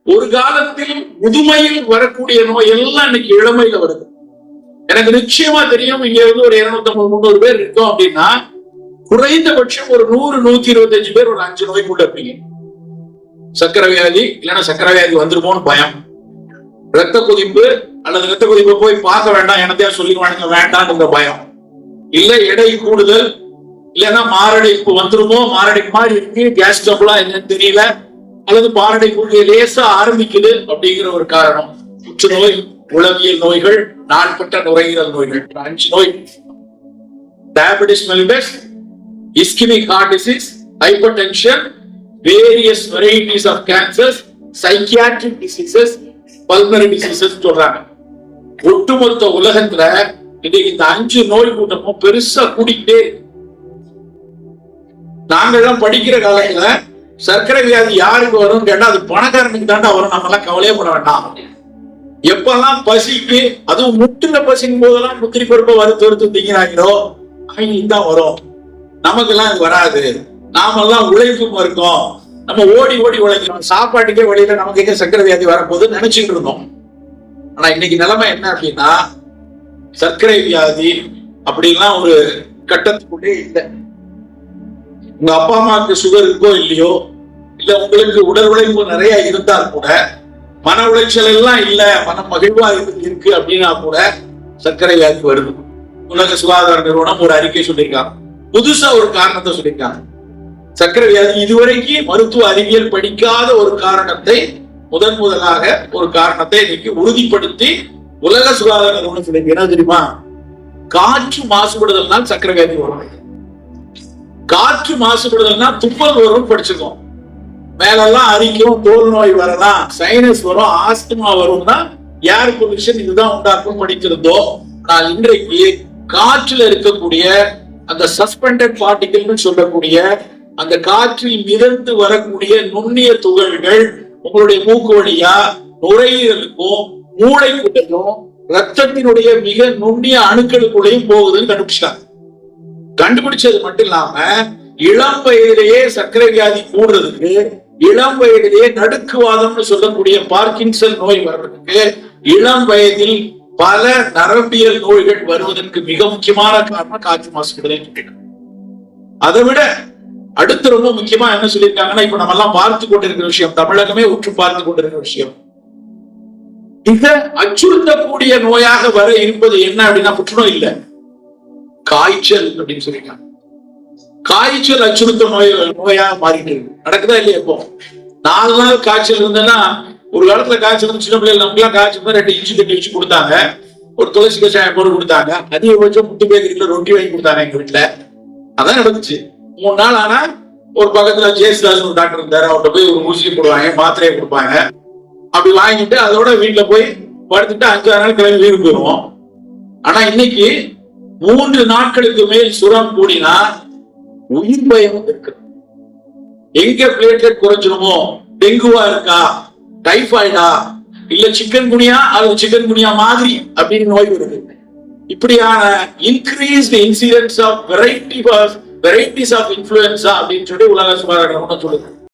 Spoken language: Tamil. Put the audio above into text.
ஒரு காலத்தில் முதுமையில் வரக்கூடிய நோய் எல்லாம் இன்னைக்கு இளமையில வருது. எனக்கு நிச்சயமா தெரியும், இங்க இருந்து ஒரு 250-300 பேர் இருக்கோம் அப்படின்னா குறைந்தபட்சம் ஒரு 100-125 பேர் ஒரு 5 நோய்க்குள்ள இருப்பீங்க. சக்கரை வியாதி இல்லைன்னா சக்கரை வியாதி வந்துருமோன்னு பயம், ரத்த கொதிப்பு அல்லது ரத்த கொதிப்பை போய் பார்க்க வேண்டாம், எனத்தையா சொல்லிடுவானுங்க வேண்டாம்ன்ற பயம், இல்ல எடை கூடுதல், இல்லைன்னா மாரடைப்பு வந்துருமோ, மாரடைப்பு மாதிரி இருக்கு, கேஸ் ட்ரபிளா என்னன்னு தெரியல, அல்லது மாரடைப்பு லேசா ஆரம்பிக்குது அப்படிங்கிற ஒரு காரணம். புற்றுநோய், உளவியல் நோய்கள், நாள்பட்ட நுரையீரல் நோய்கள், 5 நோய். Diabetes mellitus, ischaemic heart disease, hypertension, various varieties of cancers, psychiatric diseases, pulmonary diseases சொல்றாங்க. ஒட்டுமொத்த உலகத்துல இன்னைக்கு இந்த 5 நோய் கூட்டமும் பெருசா கூடிக்கிட்டே. நாங்கெல்லாம் படிக்கிற காலத்துல சர்க்கரை வியாதி யாருக்கு வரும் கேட்டா அது பணக்காரனுக்கு தாண்டா வரும், நம்ம எல்லாம் கவலையே பட வேண்டாம். எப்பெல்லாம் பசிக்கு, அதுவும் முட்டுல பசிக்கும் போதெல்லாம் முத்திரி பருப்பை வறுத்து திங்கிறாங்களோ அவங்களுக்கு தான் வரும், நமக்கு எல்லாம் இது வராது, நாமெல்லாம் உழைப்பும் இருக்கோம், நம்ம ஓடி ஓடி உழைக்கிறோம், சாப்பாட்டுக்கே வழியில நமக்கு எங்க சர்க்கரை வியாதி வரப்போகுதுன்னு நினைச்சுட்டு இருந்தோம். ஆனா இன்னைக்கு நிலைமை என்ன அப்படின்னா, சர்க்கரை வியாதி அப்படின்லாம் ஒரு கட்டத்துக்குள்ளே இல்லை. உங்க அப்பா அம்மாவுக்கு சுகர் இருக்கோ இல்லையோ, இல்ல உங்களுக்கு உடல் உழைப்பு நிறைய இருந்தால் கூட, மன உளைச்சல் எல்லாம் இல்ல, மன மகிழ்வா இருக்கு அப்படின்னா கூட சர்க்கரை வியாதி வருது. உலக சுகாதார நிறுவனம் ஒரு அறிக்கை சொல்லியிருக்காங்க, புதுசா ஒரு காரணத்தை சொல்லியிருக்காங்க. சர்க்கரை வியாதி இதுவரைக்கும் மருத்துவ அறிவியல் படிக்காத ஒரு காரணத்தை, முதலாக ஒரு காரணத்தை இன்னைக்கு உறுதிப்படுத்தி உலக சுகாதார நிறுவனம் சொல்லியிருக்கு. என்ன தெரியுமா? காற்று மாசுபடுதல்னால் சர்க்கரை வியாதி வரும். காற்று மாசுபடுதல்னா தும்மல் வரும் படிச்சிருக்கோம். மேலெல்லாம் அரிக்கும், தோல் நோய் வரலாம், சைனஸ் வரும், ஆஸ்துமா வரும்னா ஏர் பொல்யூஷன் இதுதான் உண்டாக்கும் படிச்சிருந்தோம். ஆனால் இன்றைக்கு காற்றில் இருக்கக்கூடிய அந்த சஸ்பெண்டட் பார்ட்டிகல் சொல்லக்கூடிய அந்த காற்றில் மிதந்து வரக்கூடிய நுண்ணிய துகள்கள் உங்களுடைய மூக்கு வழியா நுரையீரலுக்கும் மூளைக்குள்ளையும் ரத்தத்தினுடைய மிக நுண்ணிய அணுக்களுக்குள்ளையும் போகுதுன்னு கண்டுபிடிச்சாங்க. கண்டுபிடிச்சது மட்டும் இல்லாம இளம் வயதிலேயே சர்க்கரை வியாதி கூடுறதுக்கு, இளம் வயதிலேயே நடுக்குவாதம்னு சொல்லக்கூடிய பார்க்கின்சன் நோய் வர்றதுக்கு, இளம் வயதில் பல நரம்பியல் நோய்கள் வருவதற்கு மிக முக்கியமான காரணம் காற்று மாசுபடுதல். அதை விட அடுத்து ரொம்ப முக்கியமா என்ன சொல்லியிருக்காங்கன்னா, இப்ப நம்ம எல்லாம் பார்த்து கொண்டிருக்கிற விஷயம், தமிழகமே உற்று பார்த்து கொண்டிருக்கிற விஷயம், மிக அச்சுறுத்தக்கூடிய நோயாக வர இருப்பது என்ன அப்படின்னா புற்றுநோய் இல்ல, காய்ச்சல் அப்படின்னு சொல்லியிருக்காங்க. காய்ச்சல் அச்சுறுத்த நோயா மாறிட்டு இருக்கு. நடக்குதா இல்லையா? இப்போ 4 நாள் காய்ச்சல் இருந்ததுன்னா, ஒரு காலத்துல காய்ச்சல் வந்து சின்ன பிள்ளைகள் நமக்குலாம் காய்ச்சல் 2 இஞ்சி தட்டி வச்சு கொடுத்தாங்க, ஒரு துளசி கஷாயம் போட்டு கொடுத்தாங்க, அதிகபட்சம் முட்டு பேக்கரியில ரொட்டி வாங்கி கொடுத்தாங்க எங்க வீட்டுல. அதான் நடந்துச்சு. 3 நாள் ஆனா ஒரு பக்கத்துல ஜேசுதாஸ் ஒரு டாக்டர் இருந்தாரு, அவர்கிட்ட போய் ஒரு ஊசியை போடுவாங்க, மாத்திரையை கொடுப்பாங்க. அப்படி வாங்கிட்டு அதோட வீட்டுல போய் படுத்துட்டு 5-6 நாள் கிளம்பி வீடு போயிருவோம். ஆனா இன்னைக்கு 3 நாட்களுக்கு மேல் சுரம் கூடினா உயிர் பயம் இருக்கு. எங்க பிளேட்லெட் குறைஞ்சிருமோ, டெங்குவா இருக்கா, டைபாய்டா, இல்ல சிக்கன் குனியா, அல்லது சிக்கன் குனியா மாதிரி அப்படின்னு நோய் வருது. இப்படியான increased incidents of varieties of influenza அப்படின்னு சொல்லி உலக சுகாதார நிறுவனம் சொல்லுது.